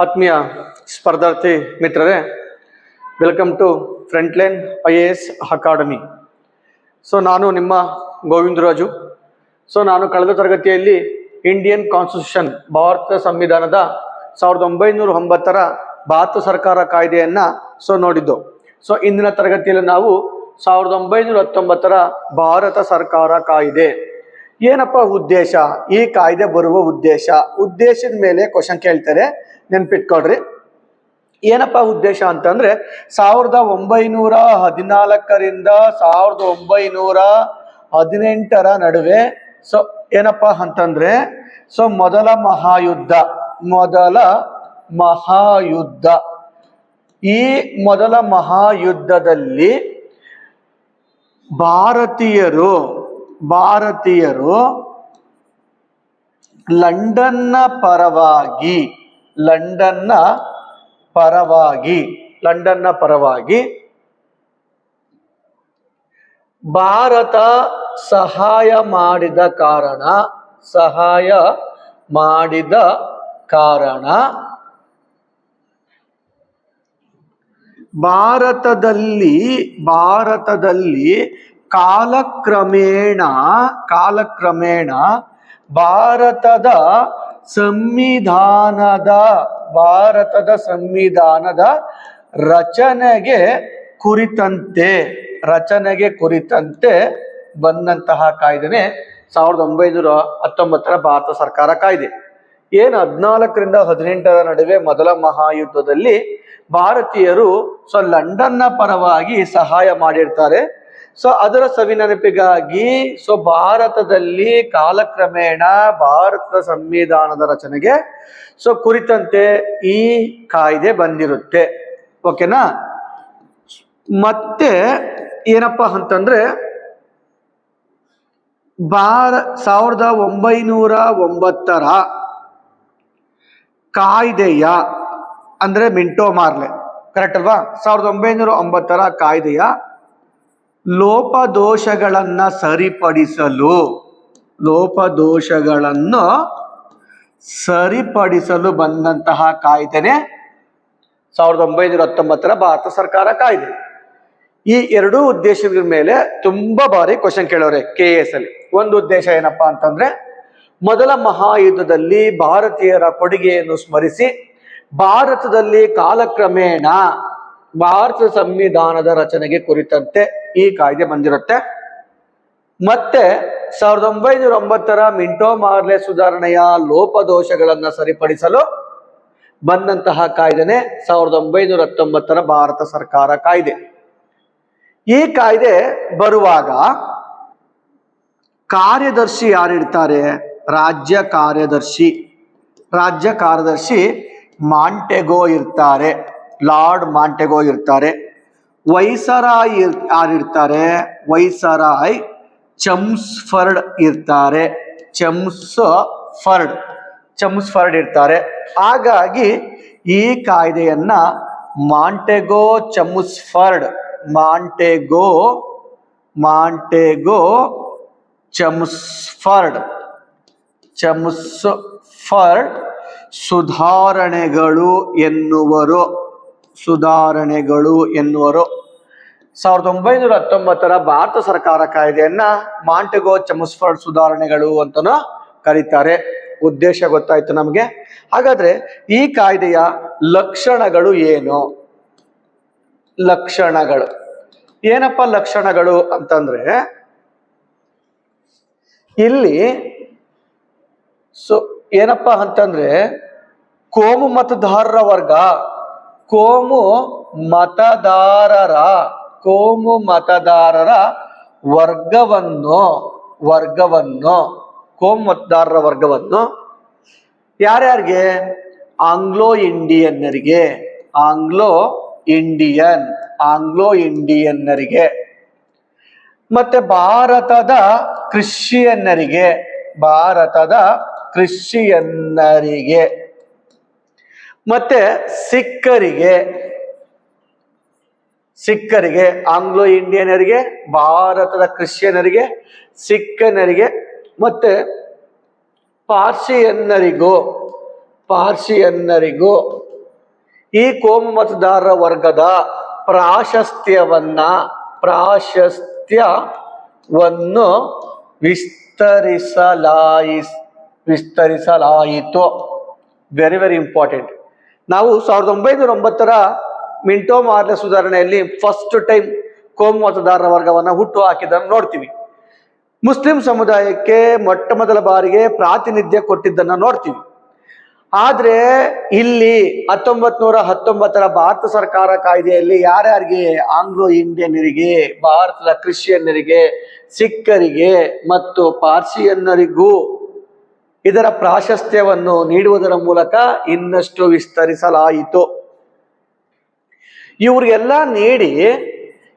ಆತ್ಮೀಯ ಸ್ಪರ್ಧಾರ್ಥಿ ಮಿತ್ರರೇ, welcome to Frontline IAS academy. ನಾನು ನಿಮ್ಮ ಗೋವಿಂದರಾಜು. ನಾನು ಕಳೆದ ತರಗತಿಯಲ್ಲಿ ಇಂಡಿಯನ್ ಕಾನ್ಸ್ಟಿಟ್ಯೂಷನ್, ಭಾರತ ಸಂವಿಧಾನದ 1909 ಭಾರತ ಸರ್ಕಾರ ಕಾಯ್ದೆಯನ್ನು ನೋಡಿದ್ದು. ಇಂದಿನ ತರಗತಿಯಲ್ಲಿ ನಾವು 1919 ಭಾರತ ಸರ್ಕಾರ ಕಾಯ್ದೆ ಏನಪ್ಪ ಉದ್ದೇಶ, ಈ ಕಾಯ್ದೆ ಬರುವ ಉದ್ದೇಶದ ಮೇಲೆ ಕ್ವಶನ್ ಕೇಳ್ತಾರೆ, ನೆನ್ಪಿಟ್ಕೊಳ್ರಿ. ಏನಪ್ಪ ಉದ್ದೇಶ ಅಂತಂದ್ರೆ 1914ರಿಂದ 1918 ನಡುವೆ ಏನಪ್ಪಾ ಅಂತಂದ್ರೆ ಮೊದಲ ಮಹಾಯುದ್ಧ ಈ ಮೊದಲ ಮಹಾಯುದ್ಧದಲ್ಲಿ ಭಾರತೀಯರು ಲಂಡನ್ನ ಪರವಾಗಿ ಭಾರತ ಸಹಾಯ ಮಾಡಿದ ಕಾರಣ ಭಾರತದಲ್ಲಿ ಕಾಲಕ್ರಮೇಣ ಭಾರತದ ಸಂವಿಧಾನದ ರಚನೆಗೆ ಕುರಿತಂತೆ ಬಂದಂತಹ ಕಾಯ್ದೆನೆ 1919 ಭಾರತ ಸರ್ಕಾರ ಕಾಯ್ದೆ. 14ರಿಂದ 18 ನಡುವೆ ಮೊದಲ ಮಹಾಯುದ್ಧದಲ್ಲಿ ಭಾರತೀಯರು ಲಂಡನ್ನ ಪರವಾಗಿ ಸಹಾಯ ಮಾಡಿರ್ತಾರೆ. ಅದರ ಸವಿನೆನಪಿಗಾಗಿ ಭಾರತದಲ್ಲಿ ಕಾಲಕ್ರಮೇಣ ಭಾರತದ ಸಂವಿಧಾನದ ರಚನೆಗೆ ಕುರಿತಂತೆ ಈ ಕಾಯ್ದೆ ಬಂದಿರುತ್ತೆ. ಓಕೆನಾ? ಮತ್ತೆ ಏನಪ್ಪಾ ಅಂತಂದ್ರೆ 1909 ಕಾಯ್ದೆಯ ಅಂದ್ರೆ ಮಿಂಟೋ ಮಾರ್ಲೆ, ಕರೆಕ್ಟ್ ಅಲ್ವಾ? 1909 ಕಾಯ್ದೆಯ ಲೋಪದೋಷಗಳನ್ನು ಸರಿಪಡಿಸಲು ಬಂದಂತಹ ಕಾಯ್ದೆನೆ 1919 ಭಾರತ ಸರ್ಕಾರ ಕಾಯ್ದೆ. ಈ ಎರಡೂ ಉದ್ದೇಶಗಳ ಮೇಲೆ ತುಂಬಾ ಬಾರಿ ಕ್ವಶನ್ ಕೇಳೋರೆ KS ಅಲ್ಲಿ. ಒಂದು ಉದ್ದೇಶ ಏನಪ್ಪಾ ಅಂತಂದ್ರೆ ಮೊದಲ ಮಹಾಯುದ್ಧದಲ್ಲಿ ಭಾರತೀಯರ ಕೊಡುಗೆಯನ್ನು ಸ್ಮರಿಸಿ ಭಾರತದಲ್ಲಿ ಕಾಲಕ್ರಮೇಣ ಭಾರತ ಸಂವಿಧಾನದ ರಚನೆಗೆ ಕುರಿತಂತೆ ಈ ಕಾಯ್ದೆ ಬಂದಿರುತ್ತೆ. ಮತ್ತೆ 1909 ಮಿಂಟೋ ಮಾರ್ಲೆ ಸುಧಾರಣೆಯ ಲೋಪದೋಷಗಳನ್ನು ಸರಿಪಡಿಸಲು ಬಂದಂತಹ ಕಾಯ್ದೆನೆ 1919 ಭಾರತ ಸರ್ಕಾರ ಕಾಯ್ದೆ. ಈ ಕಾಯ್ದೆ ಬರುವಾಗ ಕಾರ್ಯದರ್ಶಿ ಯಾರಿರ್ತಾರೆ? ರಾಜ್ಯ ಕಾರ್ಯದರ್ಶಿ ಮಾಂಟೆಗೋ ಇರ್ತಾರೆ, ಲಾರ್ಡ್ ಮಾಂಟೆಗೋ ಇರ್ತಾರೆ. ವೈಸರಾಯ್ ಯಾರಿರ್ತಾರೆ? ವೈಸರಾಯ್ ಚಮ್ಸ್ಫರ್ಡ್ ಇರ್ತಾರೆ, ಚಮ್ಸ್ಫರ್ಡ್ ಇರ್ತಾರೆ. ಹಾಗಾಗಿ ಈ ಕಾಯ್ದೆಯನ್ನ ಮಾಂಟೆಗೋ ಚಮ್ಸ್ಫರ್ಡ್ ಸುಧಾರಣೆಗಳು ಎನ್ನುವರು. 1919 ಭಾರತ ಸರ್ಕಾರ ಕಾಯ್ದೆಯನ್ನ ಮಾಂಟೆಗೋ ಚಮ್ಸ್ಫರ್ಡ್ ಸುಧಾರಣೆಗಳು ಅಂತನೂ ಕರೀತಾರೆ. ಉದ್ದೇಶ ಗೊತ್ತಾಯ್ತು ನಮಗೆ. ಹಾಗಾದ್ರೆ ಈ ಕಾಯ್ದೆಯ ಲಕ್ಷಣಗಳು ಏನು? ಏನಪ್ಪ ಲಕ್ಷಣಗಳು ಅಂತಂದ್ರೆ ಇಲ್ಲಿ ಏನಪ್ಪಾ ಅಂತಂದ್ರೆ ಕೋಮು ಮತದಾರರ ವರ್ಗವನ್ನು ಯಾರ್ಯಾರಿಗೆ? ಆಂಗ್ಲೋ ಇಂಡಿಯನ್ನರಿಗೆ, ಮತ್ತೆ ಭಾರತದ ಕ್ರಿಶ್ಚಿಯನ್ನರಿಗೆ, ಮತ್ತೆ ಸಿಖ್ಖರಿಗೆ, ಆಂಗ್ಲೋ ಇಂಡಿಯನ್ನರಿಗೆ, ಭಾರತದ ಕ್ರಿಶ್ಚಿಯನ್ನರಿಗೆ, ಸಿಖ್ಖನರಿಗೆ, ಮತ್ತೆ ಪಾರ್ಸಿಯನ್ನರಿಗೂ ಈ ಕೋಮು ಮತದಾರರ ವರ್ಗದ ಪ್ರಾಶಸ್ತ್ಯವನ್ನು ವಿಸ್ತರಿಸಲಾಯಿತು. Very very important. ನಾವು 1909 ಮಿಂಟೋ ಮಾರ್ಲೆ ಸುಧಾರಣೆಯಲ್ಲಿ ಫಸ್ಟ್ ಟೈಮ್ ಕೋಮು ಮತದಾರರ ವರ್ಗವನ್ನು ಹುಟ್ಟು ಹಾಕಿದ್ದನ್ನು ನೋಡ್ತೀವಿ. ಮುಸ್ಲಿಂ ಸಮುದಾಯಕ್ಕೆ ಮೊಟ್ಟ ಮೊದಲ ಬಾರಿಗೆ ಪ್ರಾತಿನಿಧ್ಯ ಕೊಟ್ಟಿದ್ದನ್ನು ನೋಡ್ತೀವಿ. ಆದ್ರೆ ಇಲ್ಲಿ 1919 ಭಾರತ ಸರ್ಕಾರ ಕಾಯ್ದೆಯಲ್ಲಿ ಯಾರ್ಯಾರಿಗೆ, ಆಂಗ್ಲೋ ಇಂಡಿಯನ್ನರಿಗೆ, ಭಾರತದ ಕ್ರಿಶ್ಚಿಯನ್ನರಿಗೆ, ಸಿಖ್ಖರಿಗೆ ಮತ್ತು ಪಾರ್ಸಿಯನ್ನರಿಗೂ ಇದರ ಪ್ರಾಶಸ್ತ್ಯವನ್ನು ನೀಡುವುದರ ಮೂಲಕ ಇನ್ನಷ್ಟು ವಿಸ್ತರಿಸಲಾಯಿತು. ಇವ್ರಿಗೆಲ್ಲ ನೀಡಿ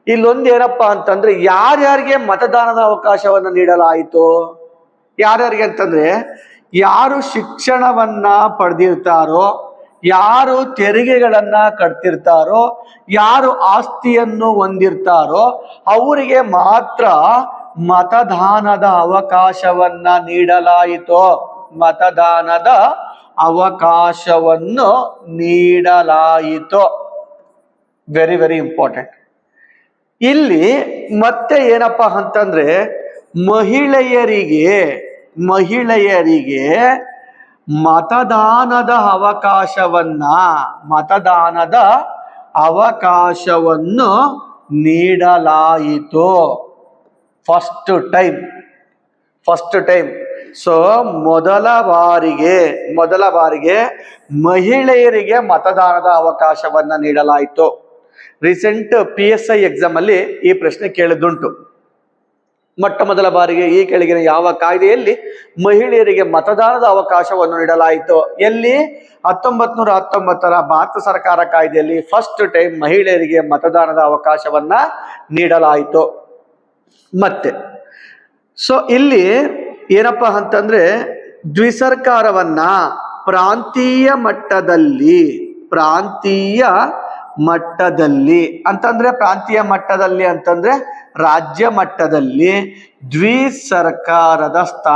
ಇಲ್ಲೊಂದು ಏನಪ್ಪಾ ಅಂತಂದ್ರೆ, ಯಾರ್ಯಾರಿಗೆ ಮತದಾನದ ಅವಕಾಶವನ್ನು ನೀಡಲಾಯಿತು? ಯಾರ್ಯಾರಿಗೆ ಅಂತಂದ್ರೆ, ಯಾರು ಶಿಕ್ಷಣವನ್ನ ಪಡೆದಿರ್ತಾರೋ, ಯಾರು ತೆರಿಗೆಗಳನ್ನ ಕಟ್ತಿರ್ತಾರೋ, ಯಾರು ಆಸ್ತಿಯನ್ನು ಹೊಂದಿರ್ತಾರೋ ಅವರಿಗೆ ಮಾತ್ರ ಮತದಾನದ ಅವಕಾಶವನ್ನ ನೀಡಲಾಯಿತು. ಮತದಾನದ ಅವಕಾಶವನ್ನು ನೀಡಲಾಯಿತು. Very very important. ಇಲ್ಲಿ ಮತ್ತೆ ಏನಪ್ಪಾ ಅಂತಂದ್ರೆ, ಮಹಿಳೆಯರಿಗೆ ಮತದಾನದ ಅವಕಾಶವನ್ನು ನೀಡಲಾಯಿತು. First time. ಸೊ ಮೊದಲ ಬಾರಿಗೆ ಮಹಿಳೆಯರಿಗೆ ಮತದಾನದ ಅವಕಾಶವನ್ನ ನೀಡಲಾಯಿತು. ರೀಸೆಂಟ್ PSI ಎಕ್ಸಾಮ್ ಅಲ್ಲಿ ಈ ಪ್ರಶ್ನೆ ಕೇಳಿದ್ದುಂಟು. ಮೊಟ್ಟ ಮೊದಲ ಬಾರಿಗೆ ಈ ಕೆಳಗಿನ ಯಾವ ಕಾಯ್ದೆಯಲ್ಲಿ ಮಹಿಳೆಯರಿಗೆ ಮತದಾನದ ಅವಕಾಶವನ್ನು ನೀಡಲಾಯಿತು? ಎಲ್ಲಿ? 1919 ಭಾರತ ಸರ್ಕಾರ ಕಾಯ್ದೆಯಲ್ಲಿ ಫಸ್ಟ್ ಟೈಮ್ ಮಹಿಳೆಯರಿಗೆ ಮತದಾನದ ಅವಕಾಶವನ್ನ ನೀಡಲಾಯಿತು. ಮತ್ತೆ ಸೊ ಇಲ್ಲಿ ಏನಪ್ಪಾ ಅಂತಂದ್ರೆ, ದ್ವಿಸರ್ಕಾರವನ್ನ ಪ್ರಾಂತೀಯ ಮಟ್ಟದಲ್ಲಿ ಅಂತಂದ್ರೆ ರಾಜ್ಯ ಮಟ್ಟದಲ್ಲಿ ದ್ವಿಸರ್ಕಾರದ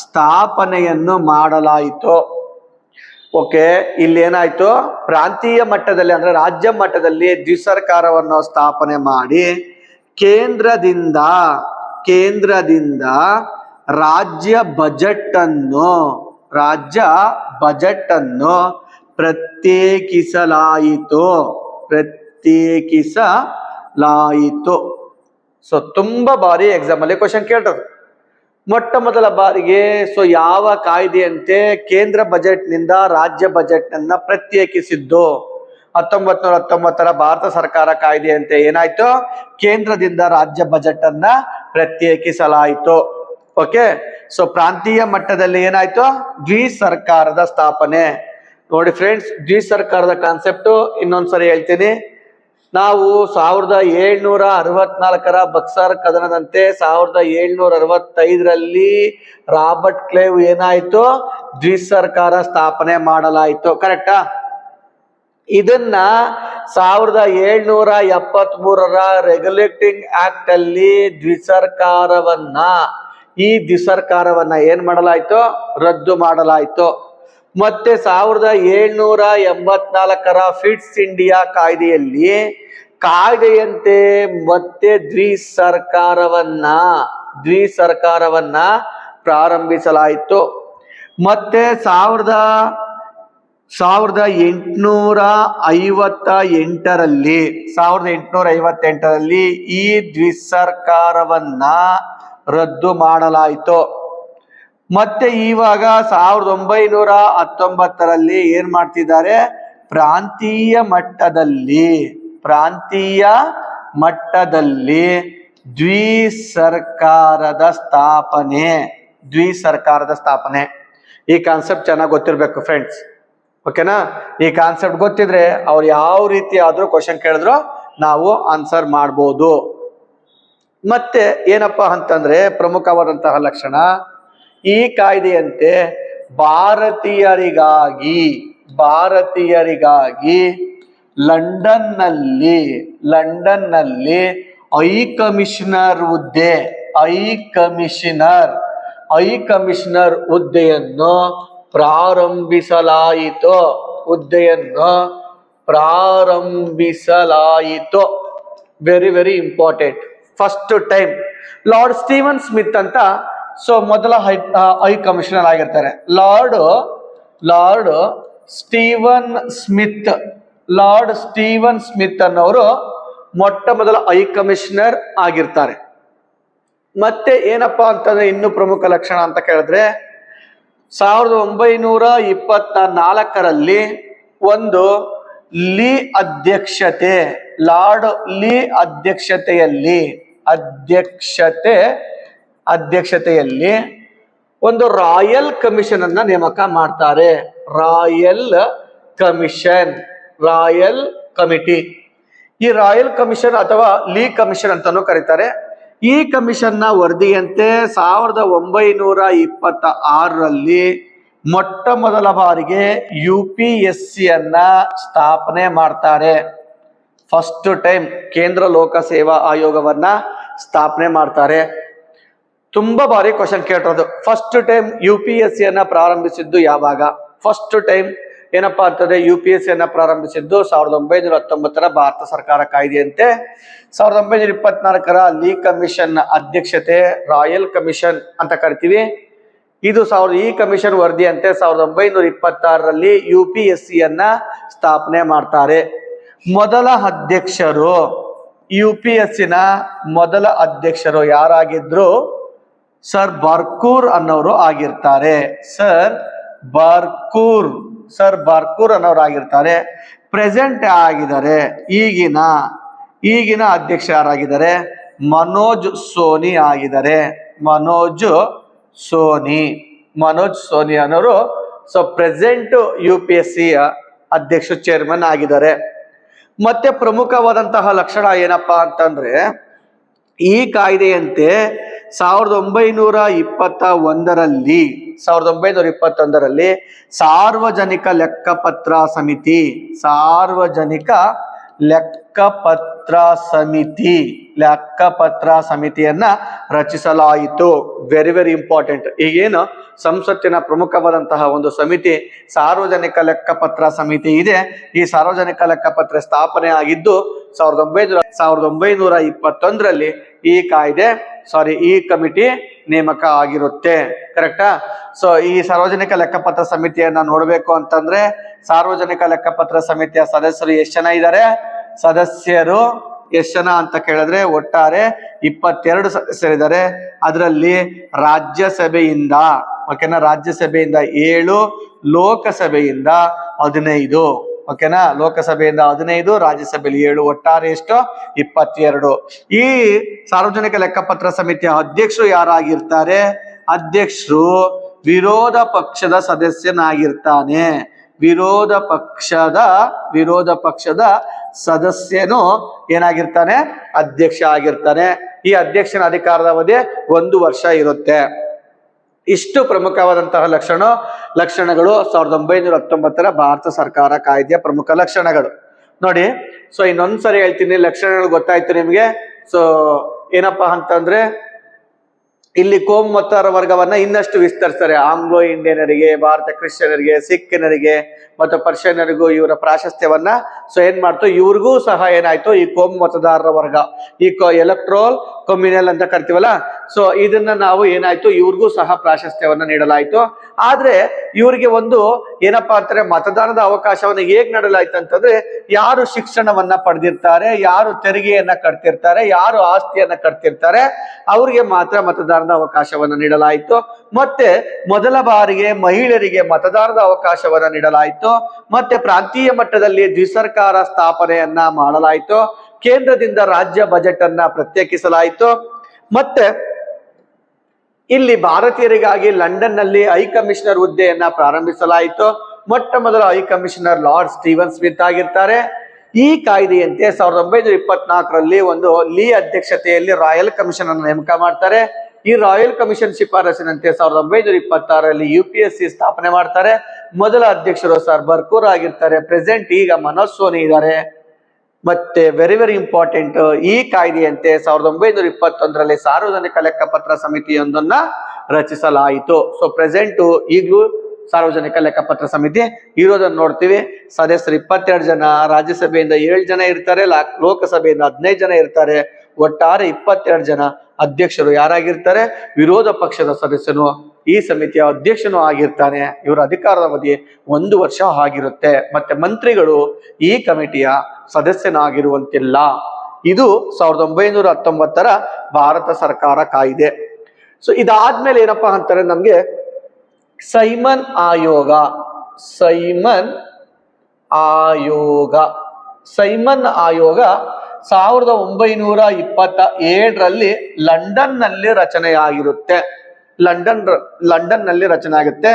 ಸ್ಥಾಪನೆಯನ್ನು ಮಾಡಲಾಯಿತು. ಓಕೆ, ಇಲ್ಲಿ ಏನಾಯ್ತು? ಪ್ರಾಂತೀಯ ಮಟ್ಟದಲ್ಲಿ ಅಂದ್ರೆ ರಾಜ್ಯ ಮಟ್ಟದಲ್ಲಿ ದ್ವಿಸರ್ಕಾರವನ್ನು ಸ್ಥಾಪನೆ ಮಾಡಿ ಕೇಂದ್ರದಿಂದ ರಾಜ್ಯ ಬಜೆಟ್ ಅನ್ನು ಪ್ರತ್ಯೇಕಿಸಲಾಯಿತು. ಸೊ ತುಂಬಾ ಬಾರಿ ಎಕ್ಸಾಮ್ ಅಲ್ಲಿ ಕ್ವಶನ್ ಕೇಳ್ತಾರೆ. ಮೊಟ್ಟ ಮೊದಲ ಬಾರಿಗೆ ಸೊ ಯಾವ ಕಾಯ್ದೆಯಂತೆ ಕೇಂದ್ರ ಬಜೆಟ್ ನಿಂದ ರಾಜ್ಯ ಬಜೆಟ್ ಅನ್ನ ಪ್ರತ್ಯೇಕಿಸಿದ್ದು? 1919 ಭಾರತ ಸರ್ಕಾರ ಕಾಯ್ದೆಯಂತೆ ಏನಾಯ್ತು? ಕೇಂದ್ರದಿಂದ ರಾಜ್ಯ ಬಜೆಟ್ ಅನ್ನ ಪ್ರತ್ಯೇಕಿಸಲಾಯಿತು. ಓಕೆ, ಸೊ ಪ್ರಾಂತೀಯ ಮಟ್ಟದಲ್ಲಿ ಏನಾಯ್ತು? ದ್ವಿಸರ್ಕಾರದ ಸ್ಥಾಪನೆ. ನೋಡಿ ಫ್ರೆಂಡ್ಸ್, ದ್ವಿಸರ್ಕಾರದ ಕಾನ್ಸೆಪ್ಟ್ ಇನ್ನೊಂದ್ಸರಿ ಹೇಳ್ತೀನಿ. ನಾವು 1764 ಬಕ್ಸರ್ ಕದನದಂತೆ 1765 ರಾಬರ್ಟ್ ಕ್ಲೇವ್ ಏನಾಯ್ತು? ದ್ವಿಸರ್ಕಾರ ಸ್ಥಾಪನೆ ಮಾಡಲಾಯಿತು. ಕರೆಕ್ಟಾ? ಇದನ್ನ 1773 ರೆಗ್ಯುಲೇಟಿಂಗ್ ಆಕ್ಟ್ ಅಲ್ಲಿ ದ್ವಿಸರ್ಕಾರವನ್ನ ಏನ್ ಮಾಡಲಾಯ್ತು? ರದ್ದು ಮಾಡಲಾಯ್ತು. ಮತ್ತೆ 1784 ಫಿಟ್ಸ್ ಇಂಡಿಯಾ ಕಾಯ್ದೆಯಂತೆ ಮತ್ತೆ ದ್ವಿಸರ್ಕಾರವನ್ನ ಪ್ರಾರಂಭಿಸಲಾಯಿತು. ಮತ್ತೆ 1858 ಈ ದ್ವಿಸರ್ಕಾರವನ್ನ ರದ್ದು ಮಾಡಲಾಯಿತು. ಮತ್ತೆ ಇವಾಗ 1919 ಏನ್ ಮಾಡ್ತಿದ್ದಾರೆ? ಪ್ರಾಂತೀಯ ಮಟ್ಟದಲ್ಲಿ ದ್ವಿಸರ್ಕಾರದ ಸ್ಥಾಪನೆ. ಈ ಕಾನ್ಸೆಪ್ಟ್ ಚೆನ್ನಾಗಿ ಗೊತ್ತಿರ್ಬೇಕು ಫ್ರೆಂಡ್ಸ್. ಓಕೆನಾ? ಈ ಕಾನ್ಸೆಪ್ಟ್ ಗೊತ್ತಿದ್ರೆ ಅವ್ರು ಯಾವ ರೀತಿ ಆದ್ರೂ ಕ್ವಶನ್ ಕೇಳಿದ್ರು ನಾವು ಆನ್ಸರ್ ಮಾಡ್ಬೋದು. ಮತ್ತೆ ಏನಪ್ಪಾ ಅಂತಂದ್ರೆ, ಪ್ರಮುಖವಾದಂತಹ ಲಕ್ಷಣ, ಈ ಕಾಯ್ದೆಯಂತೆ ಭಾರತೀಯರಿಗಾಗಿ ಲಂಡನ್ನಲ್ಲಿ ಹೈ ಕಮಿಷನರ್ ಹುದ್ದೆಯನ್ನು ಪ್ರಾರಂಭಿಸಲಾಯಿತು. ಹುದ್ದೆಯನ್ನು ಪ್ರಾರಂಭಿಸಲಾಯಿತು. Very very important. First time lord Steven Smith ಅಂತ ಸೊ ಮೊದಲ ಹೈ ಕಮಿಷನರ್ ಆಗಿರ್ತಾರೆ. ಲಾರ್ಡ್ ಸ್ಟೀವನ್ ಸ್ಮಿತ್ ಅನ್ನೋರು ಮೊಟ್ಟ ಮೊದಲ ಹೈ ಕಮಿಷನರ್ ಆಗಿರ್ತಾರೆ. ಮತ್ತೆ ಏನಪ್ಪಾ ಅಂತಂದ್ರೆ ಇನ್ನು ಪ್ರಮುಖ ಲಕ್ಷಣ ಅಂತ ಕೇಳಿದ್ರೆ 1924ರಲ್ಲಿ ಒಂದು ಲಾರ್ಡ್ ಲೀ ಅಧ್ಯಕ್ಷತೆಯಲ್ಲಿ ಒಂದು ರಾಯಲ್ ಕಮಿಷನ್ ಅನ್ನ ನೇಮಕ ಮಾಡ್ತಾರೆ. Royal committee. ಈ ರಾಯಲ್ ಕಮಿಷನ್ ಅಥವಾ ಲೀ ಕಮಿಷನ್ ಅಂತಾನೂ ಕರೀತಾರೆ. ಈ ಕಮಿಷನ್ ನ ವರದಿಯಂತೆ 1926ರಲ್ಲಿ ಮೊಟ್ಟ ಮೊದಲ ಬಾರಿಗೆ UPSCಯನ್ನ ಸ್ಥಾಪನೆ ಮಾಡ್ತಾರೆ. ಫಸ್ಟ್ ಟೈಮ್ ಕೇಂದ್ರ ಲೋಕ ಸೇವಾ ಆಯೋಗವನ್ನ ಸ್ಥಾಪನೆ ಮಾಡ್ತಾರೆ. ತುಂಬಾ ಬಾರಿ ಕ್ವಶನ್ ಕೇಳಿರೋದು. ಫಸ್ಟ್ ಟೈಮ್ UPSCಯನ್ನ ಪ್ರಾರಂಭಿಸಿದ್ದು ಯಾವಾಗ? ಫಸ್ಟ್ ಟೈಮ್ ಏನಪ್ಪಾ ಅಂತಂದ್ರೆ UPSCಯನ್ನ ಪ್ರಾರಂಭಿಸಿದ್ದು 1919ರ ಭಾರತ ಸರ್ಕಾರ ಕಾಯ್ದೆಯಂತೆ. 1924ರ ಲೀ ಕಮಿಷನ್ ಅಧ್ಯಕ್ಷತೆ ರಾಯಲ್ ಕಮಿಷನ್ ಅಂತ ಕರಿತೀವಿ. ಇದು ಈ ಕಮಿಷನ್ ವರದಿಯಂತೆ 1926ರಲ್ಲಿ UPSCಯನ್ನ ಸ್ಥಾಪನೆ ಮಾಡ್ತಾರೆ. ಮೊದಲ ಅಧ್ಯಕ್ಷರು UPSCನ ಮೊದಲ ಅಧ್ಯಕ್ಷರು ಯಾರಾಗಿದ್ರು? ಸರ್ ಬರ್ಕೂರ್ ಅನ್ನೋರು ಆಗಿರ್ತಾರೆ. ಸರ್ ಬರ್ಕೂರ್ ಅನ್ನೋರು ಆಗಿರ್ತಾರೆ. ಪ್ರೆಸೆಂಟ್ ಆಗಿದ್ದಾರೆ. ಈಗಿನ ಅಧ್ಯಕ್ಷ ಯಾರಾಗಿದ್ದಾರೆ? ಮನೋಜ್ ಸೋನಿ ಆಗಿದ್ದಾರೆ. ಮನೋಜ್ ಸೋನಿ ಅನ್ನೋರು ಸೊ ಪ್ರೆಸೆಂಟ್ UPSC ಅಧ್ಯಕ್ಷ ಚೇರ್ಮನ್ ಆಗಿದ್ದಾರೆ. ಮತ್ತೆ ಪ್ರಮುಖವಾದಂತಹ ಲಕ್ಷಣ ಏನಪ್ಪಾ ಅಂತಂದ್ರೆ ಈ ಕಾಯ್ದೆಯಂತೆ 1921ರಲ್ಲಿ ಸಾರ್ವಜನಿಕ ಲೆಕ್ಕಪತ್ರ ಸಮಿತಿಯನ್ನ ರಚಿಸಲಾಯಿತು. Very very important. ಈಗೇನು ಸಂಸತ್ತಿನ ಪ್ರಮುಖವಾದಂತಹ ಒಂದು ಸಮಿತಿ ಸಾರ್ವಜನಿಕ ಲೆಕ್ಕಪತ್ರ ಸಮಿತಿ ಇದೆ. ಈ ಸಾರ್ವಜನಿಕ ಲೆಕ್ಕಪತ್ರ ಸ್ಥಾಪನೆ ಆಗಿದ್ದು 1921ರಲ್ಲಿ ಈ ಕಮಿಟಿ ನೇಮಕ ಆಗಿರುತ್ತೆ. ಕರೆಕ್ಟಾ? ಸೊ ಈ ಸಾರ್ವಜನಿಕ ಲೆಕ್ಕಪತ್ರ ಸಮಿತಿಯನ್ನ ನೋಡ್ಬೇಕು ಅಂತಂದ್ರೆ ಸಾರ್ವಜನಿಕ ಲೆಕ್ಕಪತ್ರ ಸಮಿತಿಯ ಸದಸ್ಯರು ಎಷ್ಟು ಜನ ಇದ್ದಾರೆ? ಸದಸ್ಯರು ಎಷ್ಟು ಜನ ಅಂತ ಕೇಳಿದ್ರೆ ಒಟ್ಟಾರೆ 22 ಸದಸ್ಯರಿದ್ದಾರೆ. ಅದರಲ್ಲಿ ರಾಜ್ಯಸಭೆಯಿಂದ 7, ಲೋಕಸಭೆಯಿಂದ 15. ಓಕೆನಾ? ಲೋಕಸಭೆಯಿಂದ 15, ರಾಜ್ಯಸಭೆಯಲ್ಲಿ 7, ಒಟ್ಟಾರೆ ಎಷ್ಟು? 22. ಈ ಸಾರ್ವಜನಿಕ ಲೆಕ್ಕಪತ್ರ ಸಮಿತಿಯ ಅಧ್ಯಕ್ಷರು ಯಾರಾಗಿರ್ತಾರೆ? ಅಧ್ಯಕ್ಷರು ವಿರೋಧ ಪಕ್ಷದ ಸದಸ್ಯನಾಗಿರ್ತಾನೆ. ವಿರೋಧ ಪಕ್ಷದ ಸದಸ್ಯನು ಏನಾಗಿರ್ತಾನೆ? ಅಧ್ಯಕ್ಷ ಆಗಿರ್ತಾನೆ. ಈ ಅಧ್ಯಕ್ಷನ ಅಧಿಕಾರದ ಅವಧಿ 1 ವರ್ಷ ಇರುತ್ತೆ. ಇಷ್ಟು ಪ್ರಮುಖವಾದಂತಹ ಲಕ್ಷಣಗಳು 1919ರ ಭಾರತ ಸರ್ಕಾರ ಕಾಯ್ದೆಯ ಪ್ರಮುಖ ಲಕ್ಷಣಗಳು. ನೋಡಿ, ಸೊ ಇನ್ನೊಂದ್ಸರಿ ಹೇಳ್ತೀನಿ, ಲಕ್ಷಣಗಳು ಗೊತ್ತಾಯ್ತು ನಿಮ್ಗೆ. ಸೊ ಏನಪ್ಪಾ ಅಂತಂದ್ರೆ ಇಲ್ಲಿ ಕೋಮು ಮತದಾರ ವರ್ಗವನ್ನ ಇನ್ನಷ್ಟು ವಿಸ್ತರಿಸ್ತಾರೆ. ಆಂಗ್ಲೋ ಇಂಡಿಯನರಿಗೆ, ಭಾರತ ಕ್ರಿಶ್ಚಿಯನರಿಗೆ, ಸಿಖ್ಖನರಿಗೆ ಮತ್ತು ಪರ್ಷಿಯನರಿಗೂ ಇವರ ಪ್ರಾಶಸ್ತ್ಯವನ್ನ ಸೊ ಏನ್ ಮಾಡ್ತು, ಇವ್ರಿಗೂ ಸಹ ಏನಾಯ್ತು, ಈ ಕೋಮು ಮತದಾರರ ವರ್ಗ, ಈ ಎಲೆಕ್ಟ್ರೋಲ್ ಕಮ್ಯುನಲ್ ಅಂತ ಕರಿತೀವಲ್ಲ, ಸೊ ಇದನ್ನ ನಾವು ಏನಾಯ್ತು, ಇವ್ರಿಗೂ ಸಹ ಪ್ರಾಶಸ್ತ್ಯವನ್ನ ನೀಡಲಾಯ್ತು. ಆದ್ರೆ ಇವರಿಗೆ ಒಂದು ಏನಪ್ಪಾ ಅಂತಾರೆ, ಮತದಾನದ ಅವಕಾಶವನ್ನು ಹೇಗ್ ನೀಡಲಾಯ್ತು ಅಂತಂದ್ರೆ, ಯಾರು ಶಿಕ್ಷಣವನ್ನ ಪಡೆದಿರ್ತಾರೆ, ಯಾರು ತೆರಿಗೆಯನ್ನ ಕಟ್ತಿರ್ತಾರೆ, ಯಾರು ಆಸ್ತಿಯನ್ನ ಕಟ್ತಿರ್ತಾರೆ, ಅವ್ರಿಗೆ ಮಾತ್ರ ಮತದಾನದ ಅವಕಾಶವನ್ನ ನೀಡಲಾಯಿತು. ಮತ್ತೆ ಮೊದಲ ಬಾರಿಗೆ ಮಹಿಳೆಯರಿಗೆ ಮತದಾನದ ಅವಕಾಶವನ್ನ ನೀಡಲಾಯಿತು. ಮತ್ತೆ ಪ್ರಾಂತೀಯ ಮಟ್ಟದಲ್ಲಿ ದ್ವಿಸರ್ಕಾರ ಸ್ಥಾಪನೆಯನ್ನ ಮಾಡಲಾಯಿತು. ಕೇಂದ್ರದಿಂದ ರಾಜ್ಯ ಬಜೆಟ್ ಅನ್ನ ಪ್ರತ್ಯೇಕಿಸಲಾಯಿತು. ಮತ್ತೆ ಇಲ್ಲಿ ಭಾರತೀಯರಿಗಾಗಿ ಲಂಡನ್ ನಲ್ಲಿ ಹೈ ಕಮಿಷನರ್ ಹುದ್ದೆಯನ್ನ ಪ್ರಾರಂಭಿಸಲಾಯಿತು. ಮೊಟ್ಟ ಮೊದಲ high commissioner lord Steven Smith ಆಗಿರ್ತಾರೆ. ಈ ಕಾಯ್ದೆಯಂತೆ 1924ರಲ್ಲಿ ಒಂದು ಲೀ ಅಧ್ಯಕ್ಷತೆಯಲ್ಲಿ ರಾಯಲ್ ಕಮಿಷನ್ ಅನ್ನು ನೇಮಕ ಮಾಡ್ತಾರೆ. ಈ ರಾಯಲ್ ಕಮಿಷನ್ ಶಿಫಾರಸಿನಂತೆ 1926ರಲ್ಲಿ UPSC ಸ್ಥಾಪನೆ ಮಾಡ್ತಾರೆ. ಮೊದಲ ಅಧ್ಯಕ್ಷರು ಸರ್ ಬರ್ಕೂರ್ ಆಗಿರ್ತಾರೆ. ಪ್ರೆಸೆಂಟ್ ಈಗ ಮನೋಜ್ ಸೋನಿ ಇದ್ದಾರೆ. ಮತ್ತೆ ವೆರಿ ವೆರಿ ಇಂಪಾರ್ಟೆಂಟ್, ಈ ಕಾಯ್ದೆಯಂತೆ 1921ರಲ್ಲಿ ಸಾರ್ವಜನಿಕ ಲೆಕ್ಕಪತ್ರ ಸಮಿತಿಯೊಂದನ್ನ ರಚಿಸಲಾಯಿತು. ಸೊ ಪ್ರೆಸೆಂಟ್ ಈಗಲೂ ಸಾರ್ವಜನಿಕ ಲೆಕ್ಕಪತ್ರ ಸಮಿತಿ ಇರೋದನ್ನ ನೋಡ್ತೀವಿ. ಸದಸ್ಯರು 22 ಜನ, ರಾಜ್ಯಸಭೆಯಿಂದ 7 ಜನ ಇರ್ತಾರೆ, ಲೋಕಸಭೆಯಿಂದ 15 ಜನ ಇರ್ತಾರೆ. ಒಟ್ಟಾರೆ 22 ಜನ. ಅಧ್ಯಕ್ಷರು ಯಾರಾಗಿರ್ತಾರೆ? ವಿರೋಧ ಪಕ್ಷದ ಸದಸ್ಯನು ಈ ಸಮಿತಿಯ ಅಧ್ಯಕ್ಷನು ಆಗಿರ್ತಾನೆ. ಇವರ ಅಧಿಕಾರದ ಅವಧಿ 1 ವರ್ಷ ಆಗಿರುತ್ತೆ. ಮತ್ತೆ ಮಂತ್ರಿಗಳು ಈ ಕಮಿಟಿಯ ಸದಸ್ಯನಾಗಿರುವಂತಿಲ್ಲ. ಇದು 1919ರ ಭಾರತ ಸರ್ಕಾರ ಕಾಯ್ದೆ. ಸೊ ಇದಾದ್ಮೇಲೆ ಏನಪ್ಪಾ ಅಂತಾರೆ, ನಮ್ಗೆ ಸೈಮನ್ ಆಯೋಗ. ಸೈಮನ್ ಆಯೋಗ 1927ರಲ್ಲಿ ಲಂಡನ್ ನಲ್ಲಿ ರಚನೆಯಾಗಿರುತ್ತೆ. ಲಂಡನ್ ನಲ್ಲಿ ರಚನೆ ಆಗುತ್ತೆ.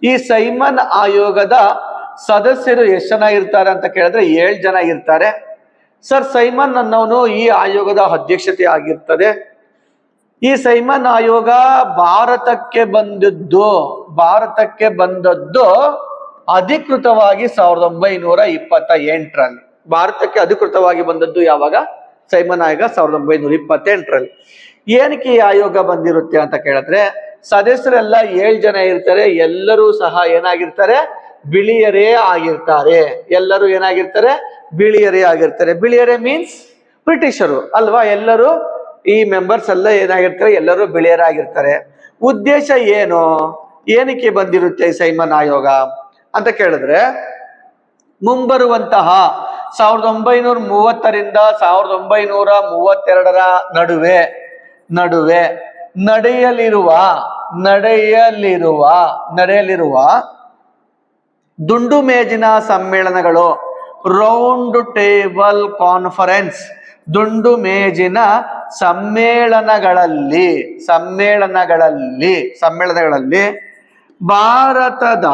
ಈ ಸೈಮನ್ ಆಯೋಗದ ಸದಸ್ಯರು ಎಷ್ಟು ಜನ ಇರ್ತಾರೆ ಅಂತ ಕೇಳಿದ್ರೆ 7 ಜನ ಇರ್ತಾರೆ. ಸರ್ ಸೈಮನ್ ಅನ್ನೋನು ಈ ಆಯೋಗದ ಅಧ್ಯಕ್ಷತೆ ಆಗಿರ್ತದೆ. ಈ ಸೈಮನ್ ಆಯೋಗ ಭಾರತಕ್ಕೆ ಬಂದದ್ದು ಅಧಿಕೃತವಾಗಿ 1928ರಲ್ಲಿ. ಭಾರತಕ್ಕೆ ಅಧಿಕೃತವಾಗಿ ಬಂದದ್ದು ಯಾವಾಗ? ಸೈಮನ್ ಆಯೋಗ 1928ರಲ್ಲಿ. ಏನಕ್ಕೆ ಈ ಆಯೋಗ ಬಂದಿರುತ್ತೆ ಅಂತ ಕೇಳಿದ್ರೆ, ಸದಸ್ಯರೆಲ್ಲ 7 ಜನ ಇರ್ತಾರೆ. ಎಲ್ಲರೂ ಸಹ ಏನಾಗಿರ್ತಾರೆ? ಬಿಳಿಯರೇ ಆಗಿರ್ತಾರೆ. ಎಲ್ಲರೂ ಏನಾಗಿರ್ತಾರೆ? ಬಿಳಿಯರೇ ಆಗಿರ್ತಾರೆ. ಬಿಳಿಯರೇ ಮೀನ್ಸ್ ಬ್ರಿಟಿಷರು ಅಲ್ವಾ? ಎಲ್ಲರೂ ಈ ಮೆಂಬರ್ಸ್ ಎಲ್ಲ ಏನಾಗಿರ್ತಾರೆ? ಎಲ್ಲರೂ ಬಿಳಿಯರಾಗಿರ್ತಾರೆ. ಉದ್ದೇಶ ಏನು? ಏನಕ್ಕೆ ಬಂದಿರುತ್ತೆ ಸೈಮನ್ ಆಯೋಗ ಅಂತ ಕೇಳಿದ್ರೆ, ಮುಂಬರುವಂತಹ 1930ರಿಂದ 1932ರ ನಡುವೆ ನಡೆಯಲಿರುವ ದುಂಡು ಮೇಜಿನ ಸಮ್ಮೇಳನಗಳು, ರೌಂಡ್ ಟೇಬಲ್ ಕಾನ್ಫರೆನ್ಸ್, ದುಂಡು ಮೇಜಿನ ಸಮ್ಮೇಳನಗಳಲ್ಲಿ ಭಾರತದ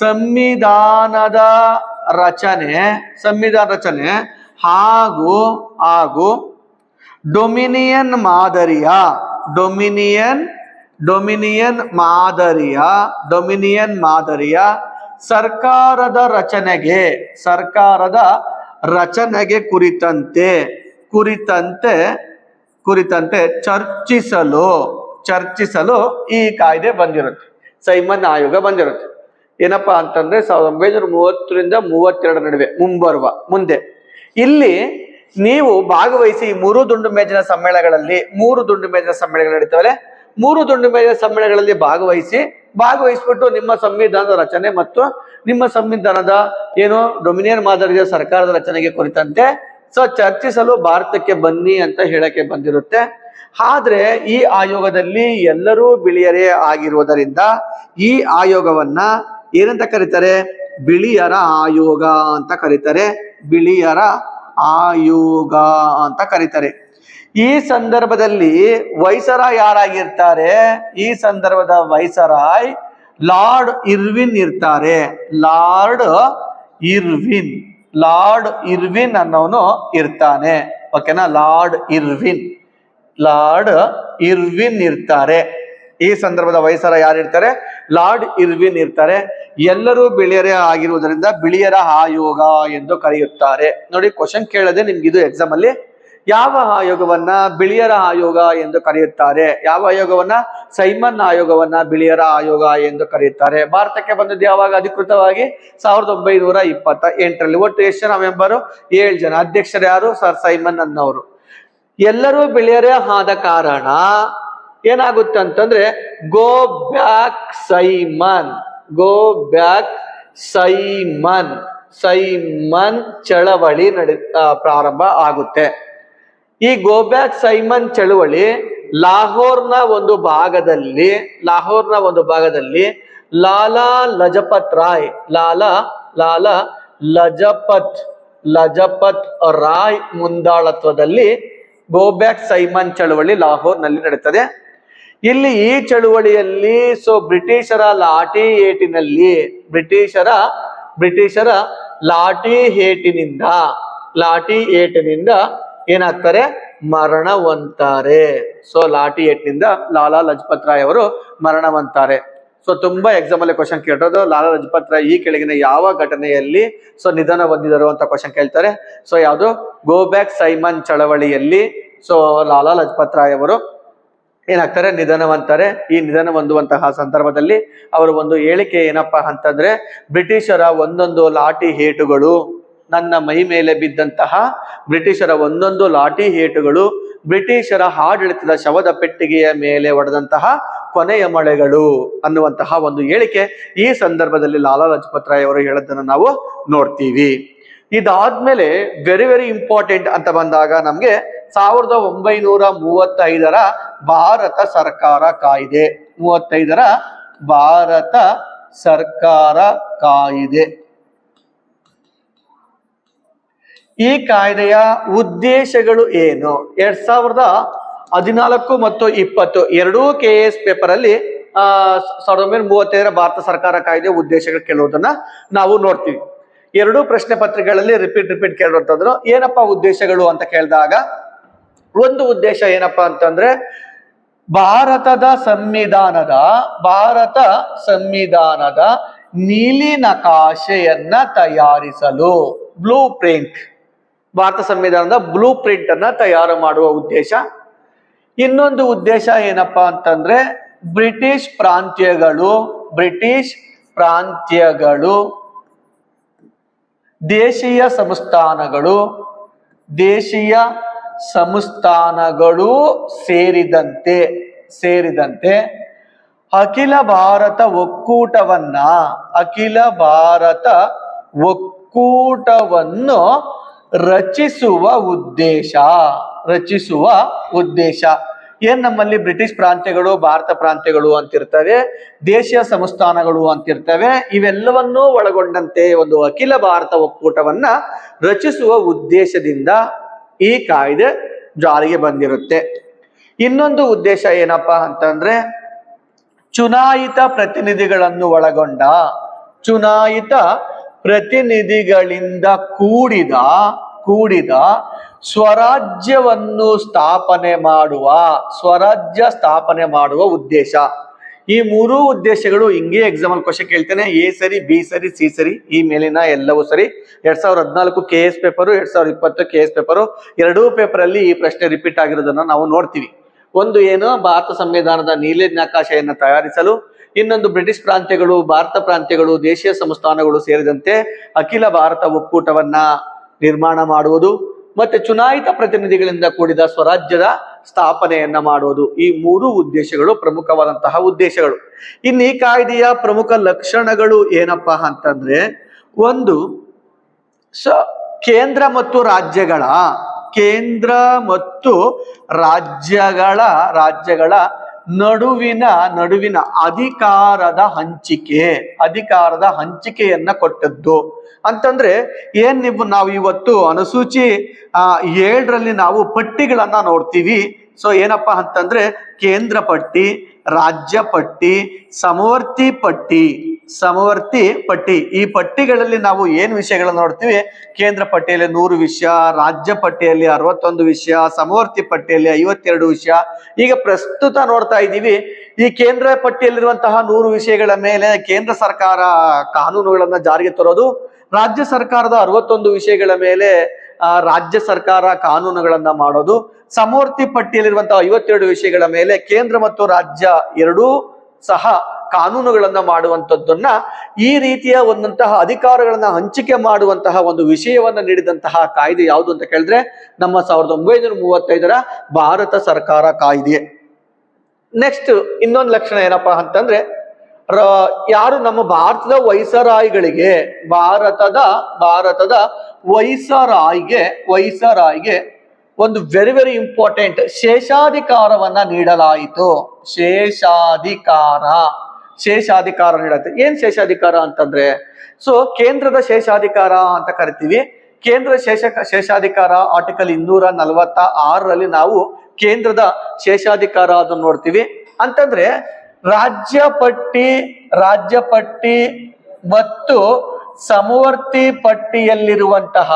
ಸಂವಿಧಾನದ ರಚನೆ ಹಾಗೂ ಡೊಮಿನಿಯನ್ ಮಾದರಿಯ ಸರ್ಕಾರದ ರಚನೆಗೆ ಕುರಿತಂತೆ ಚರ್ಚಿಸಲು ಈ ಕಾಯ್ದೆ ಬಂದಿರುತ್ತೆ. ಸೈಮನ್ ಆಯೋಗ ಬಂದಿರುತ್ತೆ. ಏನಪ್ಪಾ ಅಂತಂದ್ರೆ 1930ರಿಂದ 32 ನಡುವೆ ಮುಂದೆ ಇಲ್ಲಿ ನೀವು ಭಾಗವಹಿಸಿ. 3 ದುಂಡು ಮೇಜಿನ ಸಮ್ಮೇಳನಗಳಲ್ಲಿ 3 ದುಂಡು ಮೇಜಿನ ಸಮ್ಮೇಳನಗಳು ನಡೀತವಲ್ಲ, 3 ದುಂಡು ಮೇಜಿನ ಸಮ್ಮೇಳನಗಳಲ್ಲಿ ಭಾಗವಹಿಸ್ಬಿಟ್ಟು ನಿಮ್ಮ ಸಂವಿಧಾನದ ರಚನೆ ಮತ್ತು ನಿಮ್ಮ ಸಂವಿಧಾನದ ಡೊಮಿನಿಯನ್ ಮಾದರಿಯ ಸರ್ಕಾರದ ರಚನೆಗೆ ಕುರಿತಂತೆ ಚರ್ಚಿಸಲು ಭಾರತಕ್ಕೆ ಬನ್ನಿ ಅಂತ ಹೇಳಕ್ಕೆ ಬಂದಿರುತ್ತೆ. ಆದ್ರೆ ಈ ಆಯೋಗದಲ್ಲಿ ಎಲ್ಲರೂ ಬಿಳಿಯರೇ ಆಗಿರುವುದರಿಂದ ಈ ಆಯೋಗವನ್ನ ಏನಂತ ಕರೀತಾರೆ? ಬಿಳಿಯರ ಆಯೋಗ ಅಂತ ಕರೀತಾರೆ. ಈ ಸಂದರ್ಭದಲ್ಲಿ ವೈಸರಾಯ್ ಯಾರಾಗಿರ್ತಾರೆ? ಈ ಸಂದರ್ಭದ ವೈಸರಾಯ್ ಲಾರ್ಡ್ ಇರ್ವಿನ್ ಇರ್ತಾರೆ. ಲಾರ್ಡ್ ಇರ್ವಿನ್ ಅನ್ನೋನು ಇರ್ತಾನೆ. ಓಕೆನಾ? ಲಾರ್ಡ್ ಇರ್ವಿನ್ ಇರ್ತಾರೆ. ಈ ಸಂದರ್ಭದ ವೈಸರಾಯ್ ಯಾರಿರ್ತಾರೆ? ಲಾರ್ಡ್ ಇರ್ವಿನ್ ಇರ್ತಾರೆ. ಎಲ್ಲರೂ ಬಿಳಿಯರೇ ಆಗಿರುವುದರಿಂದ ಬಿಳಿಯರ ಆಯೋಗ ಎಂದು ಕರೆಯುತ್ತಾರೆ. ನೋಡಿ, ಕ್ವಶನ್ ಕೇಳದೆ ನಿಮ್ಗೆ ಇದು ಎಕ್ಸಾಮ್ ಅಲ್ಲಿ. ಯಾವ ಆಯೋಗವನ್ನ ಬಿಳಿಯರ ಆಯೋಗ ಎಂದು ಕರೆಯುತ್ತಾರೆ? ಯಾವ ಆಯೋಗವನ್ನ? ಸೈಮನ್ ಆಯೋಗವನ್ನ ಬಿಳಿಯರ ಆಯೋಗ ಎಂದು ಕರೆಯುತ್ತಾರೆ. ಭಾರತಕ್ಕೆ ಬಂದದ್ದು ಯಾವಾಗ ಅಧಿಕೃತವಾಗಿ? 1928ರಲ್ಲಿ. ಒಟ್ಟು ಎಷ್ಟು ಜನ ಮೆಂಬರು? 7 ಜನ. ಅಧ್ಯಕ್ಷರು ಯಾರು? ಸರ್ ಸೈಮನ್ ಅನ್ನೋರು. ಎಲ್ಲರೂ ಬಿಳಿಯರೇ ಆದ ಕಾರಣ ಏನಾಗುತ್ತೆ ಅಂತಂದ್ರೆ, ಗೋ ಬ್ಯಾಕ್ ಸೈಮನ್ ಚಳವಳಿ ಪ್ರಾರಂಭ ಆಗುತ್ತೆ. ಈ ಗೋ ಬ್ಯಾಕ್ ಸೈಮನ್ ಚಳವಳಿ ಲಾಹೋರ್ನ ಒಂದು ಭಾಗದಲ್ಲಿ ಲಾಲಾ ಲಜಪತ್ ರಾಯ್ ಮುಂದಾಳತ್ವದಲ್ಲಿ ಗೋ ಬ್ಯಾಕ್ ಸೈಮನ್ ಚಳವಳಿ ಲಾಹೋರ್ನಲ್ಲಿ ನಡೀತದೆ. ಇಲ್ಲಿ ಈ ಚಳುವಳಿಯಲ್ಲಿ ಬ್ರಿಟಿಷರ ಲಾಠಿ ಏಟಿನಿಂದ ಏನಾಗ್ತಾರೆ? ಮರಣವಂತಾರೆ. ಲಾಠಿ ಏಟಿನಿಂದ ಲಾಲಾ ಲಜಪತ್ ರಾಯ್ ಅವರು ಮರಣವಂತಾರೆ. ತುಂಬಾ ಎಕ್ಸಾಮ್ ಅಲ್ಲಿ ಕ್ವಶನ್ ಕೇಳಿರೋದು, ಲಾಲಾ ಲಜಪತ್ ರಾಯ್ ಈ ಕೆಳಗಿನ ಯಾವ ಘಟನೆಯಲ್ಲಿ ನಿಧನ ಹೊಂದಿದರು ಅಂತ ಕ್ವಶನ್ ಕೇಳ್ತಾರೆ. ಯಾವುದು? ಗೋ ಬ್ಯಾಕ್ ಸೈಮನ್ ಚಳವಳಿಯಲ್ಲಿ ಲಾಲಾ ಲಜಪತ್ ರಾಯ್ ಅವರು ಏನಾಗ್ತಾರೆ, ನಿಧನವಂತಾರೆ. ಈ ನಿಧನ ಹೊಂದುವಂತಹ ಸಂದರ್ಭದಲ್ಲಿ ಅವರ ಒಂದು ಹೇಳಿಕೆ ಏನಪ್ಪಾ ಅಂತಂದ್ರೆ, ಬ್ರಿಟಿಷರ ಒಂದೊಂದು ಲಾಠಿ ಏಟುಗಳು, ನನ್ನ ಮೈ ಮೇಲೆ ಬಿದ್ದಂತಹ ಬ್ರಿಟಿಷರ ಒಂದೊಂದು ಲಾಠಿ ಏಟುಗಳು, ಬ್ರಿಟಿಷರ ಆಡಳಿತದ ಶವದ ಪೆಟ್ಟಿಗೆಯ ಮೇಲೆ ಹೊಡೆದಂತಹ ಕೊನೆಯ ಮಳೆಗಳು ಅನ್ನುವಂತಹ ಒಂದು ಹೇಳಿಕೆ ಈ ಸಂದರ್ಭದಲ್ಲಿ ಲಾಲಾ ಲಜಪತ್ ರಾಯ್ ಅವರು ಹೇಳೋದನ್ನ ನಾವು ನೋಡ್ತೀವಿ. ಇದಾದ್ಮೇಲೆ ವೆರಿ ವೆರಿ ಇಂಪಾರ್ಟೆಂಟ್ ಅಂತ ಬಂದಾಗ ನಮ್ಗೆ 1935 ಭಾರತ ಸರ್ಕಾರ ಕಾಯ್ದೆ, 35 ಭಾರತ ಸರ್ಕಾರ ಕಾಯ್ದೆ. ಈ ಕಾಯ್ದೆಯ ಉದ್ದೇಶಗಳು ಏನು? 2014 ಮತ್ತು 20 ಎರಡೂ KS ಪೇಪರ್ ಅಲ್ಲಿ 1935 ಭಾರತ ಸರ್ಕಾರ ಕಾಯ್ದೆ ಉದ್ದೇಶಗಳು ಕೇಳುವುದನ್ನ ನಾವು ನೋಡ್ತೀವಿ. ಎರಡೂ ಪ್ರಶ್ನೆ ಪತ್ರಿಕೆಗಳಲ್ಲಿ ರಿಪೀಟ್ ಕೇಳಿರ್ತದ್ರು. ಏನಪ್ಪಾ ಉದ್ದೇಶಗಳು ಅಂತ ಕೇಳಿದಾಗ, ಒಂದು ಉದ್ದೇಶ ಏನಪ್ಪಾ ಅಂತಂದ್ರೆ, ಭಾರತ ಸಂವಿಧಾನದ ನೀಲಿ ನಕಾಶೆಯನ್ನ ತಯಾರಿಸಲು, ಬ್ಲೂ ಪ್ರಿಂಟ್, ಭಾರತ ಸಂವಿಧಾನದ ಬ್ಲೂ ಪ್ರಿಂಟ್ ಅನ್ನ ತಯಾರು ಮಾಡುವ ಉದ್ದೇಶ. ಇನ್ನೊಂದು ಉದ್ದೇಶ ಏನಪ್ಪಾ ಅಂತಂದ್ರೆ, ಬ್ರಿಟಿಷ್ ಪ್ರಾಂತ್ಯಗಳು ದೇಶೀಯ ಸಂಸ್ಥಾನಗಳು ಸೇರಿದಂತೆ ಅಖಿಲ ಭಾರತ ಒಕ್ಕೂಟವನ್ನು ರಚಿಸುವ ಉದ್ದೇಶ. ಏನ್ ನಮ್ಮಲ್ಲಿ ಬ್ರಿಟಿಷ್ ಪ್ರಾಂತ್ಯಗಳು, ಭಾರತ ಪ್ರಾಂತ್ಯಗಳು ಅಂತಿರ್ತವೆ, ದೇಶೀಯ ಸಂಸ್ಥಾನಗಳು ಅಂತಿರ್ತವೆ. ಇವೆಲ್ಲವನ್ನೂ ಒಳಗೊಂಡಂತೆ ಒಂದು ಅಖಿಲ ಭಾರತ ಒಕ್ಕೂಟವನ್ನ ರಚಿಸುವ ಉದ್ದೇಶದಿಂದ ಈ ಕಾಯ್ದೆ ಜಾರಿಗೆ ಬಂದಿರುತ್ತೆ. ಇನ್ನೊಂದು ಉದ್ದೇಶ ಏನಪ್ಪಾ ಅಂತಂದ್ರೆ, ಚುನಾಯಿತ ಪ್ರತಿನಿಧಿಗಳಿಂದ ಕೂಡಿದ ಸ್ವರಾಜ್ಯ ಸ್ಥಾಪನೆ ಮಾಡುವ ಉದ್ದೇಶ. ಈ ಮೂರೂ ಉದ್ದೇಶಗಳು ಹಿಂಗೆ ಎಕ್ಸಾಂಪಲ್ ಕ್ವಶನ್ ಕೇಳ್ತೇನೆ. ಎ ಸರಿ, ಬಿ ಸರಿ, ಸಿ ಸರಿ, ಈ ಮೇಲಿನ ಎಲ್ಲವೂ ಸರಿ. 2014 KS ಪೇಪರು, 2020 KS ಪೇಪರು, ಎರಡೂ ಪೇಪರ್ ಅಲ್ಲಿ ಈ ಪ್ರಶ್ನೆ ರಿಪೀಟ್ ಆಗಿರೋದನ್ನ ನಾವು ನೋಡ್ತೀವಿ. ಒಂದು ಏನು, ಭಾರತ ಸಂವಿಧಾನದ ನೀಲಿ ನಕಾಶೆಯನ್ನು ತಯಾರಿಸಲು. ಇನ್ನೊಂದು ಬ್ರಿಟಿಷ್ ಪ್ರಾಂತ್ಯಗಳು, ಭಾರತ ಪ್ರಾಂತ್ಯಗಳು, ದೇಶೀಯ ಸಂಸ್ಥಾನಗಳು ಸೇರಿದಂತೆ ಅಖಿಲ ಭಾರತ ಒಕ್ಕೂಟವನ್ನ ನಿರ್ಮಾಣ ಮಾಡುವುದು. ಮತ್ತೆ ಚುನಾಯಿತ ಪ್ರತಿನಿಧಿಗಳಿಂದ ಕೂಡಿದ ಸ್ವರಾಜ್ಯದ ಸ್ಥಾಪನೆಯನ್ನ ಮಾಡುವುದು. ಈ ಮೂರು ಉದ್ದೇಶಗಳು ಪ್ರಮುಖವಾದಂತಹ ಉದ್ದೇಶಗಳು. ಇನ್ನು ಈ ಕಾಯ್ದೆಯ ಪ್ರಮುಖ ಲಕ್ಷಣಗಳು ಏನಪ್ಪಾ ಅಂತಂದ್ರೆ, ಒಂದು, ಕೇಂದ್ರ ಮತ್ತು ರಾಜ್ಯಗಳ ನಡುವಿನ ಅಧಿಕಾರದ ಹಂಚಿಕೆಯನ್ನ ಕೊಟ್ಟದ್ದು. ಅಂತಂದ್ರೆ ನಾವು ಇವತ್ತು ಅನುಸೂಚಿ 7ರಲ್ಲಿ ನಾವು ಪಟ್ಟಿಗಳನ್ನ ನೋಡ್ತೀವಿ. ಸೊ ಏನಪ್ಪಾ ಅಂತಂದ್ರೆ, ಕೇಂದ್ರ ಪಟ್ಟಿ, ರಾಜ್ಯ ಪಟ್ಟಿ, ಸಮವರ್ತಿ ಪಟ್ಟಿ. ಈ ಪಟ್ಟಿಗಳಲ್ಲಿ ನಾವು ಏನ್ ವಿಷಯಗಳನ್ನ ನೋಡ್ತೀವಿ? ಕೇಂದ್ರ ಪಟ್ಟಿಯಲ್ಲಿ 100 ವಿಷಯ, ರಾಜ್ಯ ಪಟ್ಟಿಯಲ್ಲಿ 61 ವಿಷಯ, ಸಮವರ್ತಿ ಪಟ್ಟಿಯಲ್ಲಿ 52 ವಿಷಯ. ಈಗ ಪ್ರಸ್ತುತ ನೋಡ್ತಾ ಇದ್ದೀವಿ, ಈ ಕೇಂದ್ರ ಪಟ್ಟಿಯಲ್ಲಿರುವಂತಹ 100 ವಿಷಯಗಳ ಮೇಲೆ ಕೇಂದ್ರ ಸರ್ಕಾರ ಕಾನೂನುಗಳನ್ನ ಜಾರಿಗೆ ತರೋದು, ರಾಜ್ಯ ಸರ್ಕಾರದ 61 ವಿಷಯಗಳ ಮೇಲೆ ರಾಜ್ಯ ಸರ್ಕಾರ ಕಾನೂನುಗಳನ್ನ ಮಾಡೋದು, ಸಮವರ್ತಿ ಪಟ್ಟಿಯಲ್ಲಿರುವಂತಹ 52 ವಿಷಯಗಳ ಮೇಲೆ ಕೇಂದ್ರ ಮತ್ತು ರಾಜ್ಯ ಎರಡೂ ಸಹ ಕಾನೂನುಗಳನ್ನ ಮಾಡುವಂತದ್ದನ್ನ, ಈ ರೀತಿಯ ಒಂದಂತಹ ಅಧಿಕಾರಗಳನ್ನ ಹಂಚಿಕೆ ಮಾಡುವಂತಹ ಒಂದು ವಿಷಯವನ್ನ ನೀಡಿದಂತಹ ಕಾಯ್ದೆ ಯಾವುದು ಅಂತ ಕೇಳಿದ್ರೆ, ನಮ್ಮ 1935 ಭಾರತ ಸರ್ಕಾರ ಕಾಯ್ದೆ. ನೆಕ್ಸ್ಟ್ ಇನ್ನೊಂದು ಲಕ್ಷಣ ಏನಪ್ಪಾ ಅಂತಂದ್ರೆ, ಯಾರು ನಮ್ಮ ಭಾರತದ ವೈಸರಾಯ್ಗೆ ಒಂದು ವೆರಿ ವೆರಿ ಇಂಪಾರ್ಟೆಂಟ್ ಶೇಷಾಧಿಕಾರವನ್ನ ನೀಡಲಾಯಿತು. ಶೇಷಾಧಿಕಾರ ನೀಡತ್ತೆ. ಏನ್ ಶೇಷಾಧಿಕಾರ ಅಂತಂದ್ರೆ, ಸೊ ಕೇಂದ್ರದ ಶೇಷಾಧಿಕಾರ ಅಂತ ಕರಿತೀವಿ. ಕೇಂದ್ರ ಶೇಷಾಧಿಕಾರ ಆರ್ಟಿಕಲ್ 246ರಲ್ಲಿ ನಾವು ಕೇಂದ್ರದ ಶೇಷಾಧಿಕಾರ ಅದನ್ನು ನೋಡ್ತೀವಿ. ಅಂತಂದ್ರೆ ರಾಜ್ಯ ಪಟ್ಟಿ ಮತ್ತು ಸಮವರ್ತಿ ಪಟ್ಟಿಯಲ್ಲಿರುವಂತಹ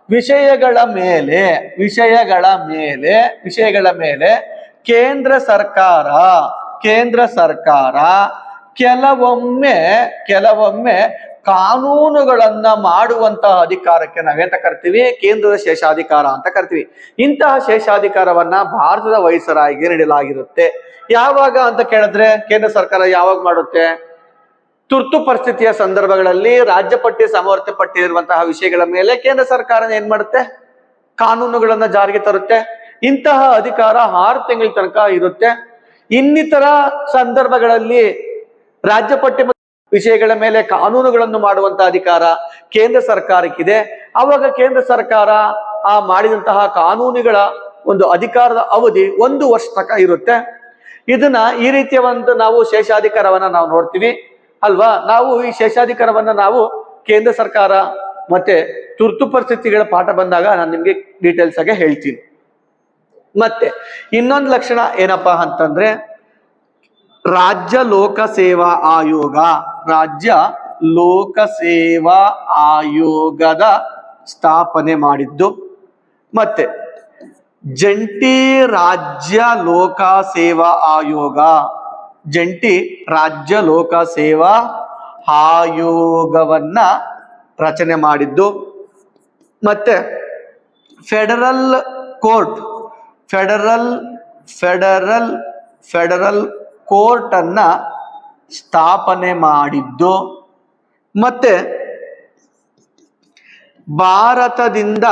ವಿಷಯಗಳ ಮೇಲೆ ಕೇಂದ್ರ ಸರ್ಕಾರ ಕೆಲವೊಮ್ಮೆ ಕಾನೂನುಗಳನ್ನ ಮಾಡುವಂತಹ ಅಧಿಕಾರಕ್ಕೆ ನಾವೇಂತ ಕರಿತೀವಿ? ಕೇಂದ್ರದ ಶೇಷಾಧಿಕಾರ ಅಂತ ಕರಿತೀವಿ. ಇಂತಹ ಶೇಷಾಧಿಕಾರವನ್ನ ಭಾರತದ ವೈಸರಾಯ್ಗೆ ನೀಡಲಾಗಿರುತ್ತೆ. ಯಾವಾಗ ಅಂತ ಕೇಳಿದ್ರೆ ಕೇಂದ್ರ ಸರ್ಕಾರ ಯಾವಾಗ ಮಾಡುತ್ತೆ? ತುರ್ತು ಪರಿಸ್ಥಿತಿಯ ಸಂದರ್ಭಗಳಲ್ಲಿ ರಾಜ್ಯ ಪಟ್ಟಿ ಸಮವರ್ತಿ ಪಟ್ಟಿ ಇರುವಂತಹ ವಿಷಯಗಳ ಮೇಲೆ ಕೇಂದ್ರ ಸರ್ಕಾರ ಏನ್ ಮಾಡುತ್ತೆ? ಕಾನೂನುಗಳನ್ನ ಜಾರಿಗೆ ತರುತ್ತೆ. ಇಂತಹ ಅಧಿಕಾರ 6 ತಿಂಗಳ ತನಕ ಇರುತ್ತೆ. ಇನ್ನಿತರ ಸಂದರ್ಭಗಳಲ್ಲಿ ರಾಜ್ಯ ಪಟ್ಟಿ ವಿಷಯಗಳ ಮೇಲೆ ಕಾನೂನುಗಳನ್ನು ಮಾಡುವಂತಹ ಅಧಿಕಾರ ಕೇಂದ್ರ ಸರ್ಕಾರಕ್ಕಿದೆ. ಆವಾಗ ಕೇಂದ್ರ ಸರ್ಕಾರ ಆ ಮಾಡಿದಂತಹ ಕಾನೂನುಗಳ ಒಂದು ಅಧಿಕಾರದ ಅವಧಿ 1 ವರ್ಷ ತನಕ ಇರುತ್ತೆ. ಇದನ್ನ ಈ ರೀತಿಯ ಒಂದು ನಾವು ಶೇಷಾಧಿಕಾರವನ್ನ ನಾವು ನೋಡ್ತೀವಿ ಅಲ್ವಾ? ನಾವು ಈ ಶೇಷಾಧಿಕಾರವನ್ನ ನಾವು ಕೇಂದ್ರ ಸರ್ಕಾರ ಮತ್ತೆ ತುರ್ತು ಪರಿಸ್ಥಿತಿಗಳ ಪಾಠ ಬಂದಾಗ ನಾನು ನಿಮ್ಗೆ ಡೀಟೇಲ್ಸ್ ಆಗಿ ಹೇಳ್ತೀನಿ. ಮತ್ತೆ ಇನ್ನೊಂದು ಲಕ್ಷಣ ಏನಪ್ಪಾ ಅಂತಂದ್ರೆ ರಾಜ್ಯ ಲೋಕ ಸೇವಾ ಆಯೋಗ. ರಾಜ್ಯ ಲೋಕ ಸೇವಾ ಆಯೋಗದ ಸ್ಥಾಪನೆ ಮಾಡಿದ್ದು. ಮತ್ತೆ ಜಂಟಿ ರಾಜ್ಯ ಲೋಕ ಸೇವಾ ಆಯೋಗ. ಜಂಟಿ ರಾಜ್ಯ ಲೋಕ ಸೇವಾ ಆಯೋಗವನ್ನ ರಚನೆ ಮಾಡಿದ್ದು. ಮತ್ತೆ ಫೆಡರಲ್ ಕೋರ್ಟ್, ಫೆಡರಲ್ ಕೋರ್ಟ್ ಅನ್ನ ಸ್ಥಾಪನೆ ಮಾಡಿದ್ದು. ಮತ್ತೆ ಭಾರತದಿಂದ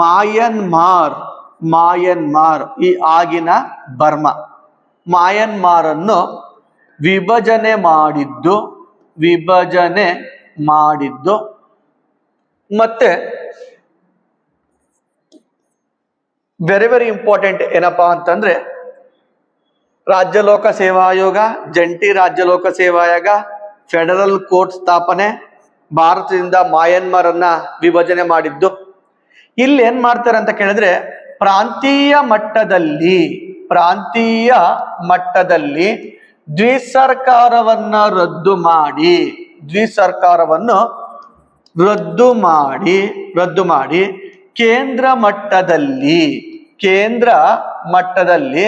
ಮಾಯನ್ಮಾರ್ ಈ ಆಗಿನ ಬರ್ಮಾ, ಮಾಯನ್ಮಾರ್ ಅನ್ನು ವಿಭಜನೆ ಮಾಡಿದ್ದು. ಮತ್ತೆ ವೆರಿ ಇಂಪಾರ್ಟೆಂಟ್ ಏನಪ್ಪಾ ಅಂತಂದ್ರೆ ರಾಜ್ಯ ಲೋಕ ಸೇವಾ ಆಯೋಗ, ಜಂಟಿ ರಾಜ್ಯ ಲೋಕ ಸೇವಾ ಆಯೋಗ, ಫೆಡರಲ್ ಕೋರ್ಟ್ ಸ್ಥಾಪನೆ, ಭಾರತದಿಂದ ಮಾಯನ್ಮಾರ್ ಅನ್ನ ವಿಭಜನೆ ಮಾಡಿದ್ದು. ಇಲ್ಲಿ ಏನ್ ಮಾಡ್ತಾರೆ ಅಂತ ಕೇಳಿದ್ರೆ ಪ್ರಾಂತೀಯ ಮಟ್ಟದಲ್ಲಿ ದ್ವಿಸರ್ಕಾರವನ್ನ ರದ್ದು ಮಾಡಿ ಕೇಂದ್ರ ಮಟ್ಟದಲ್ಲಿ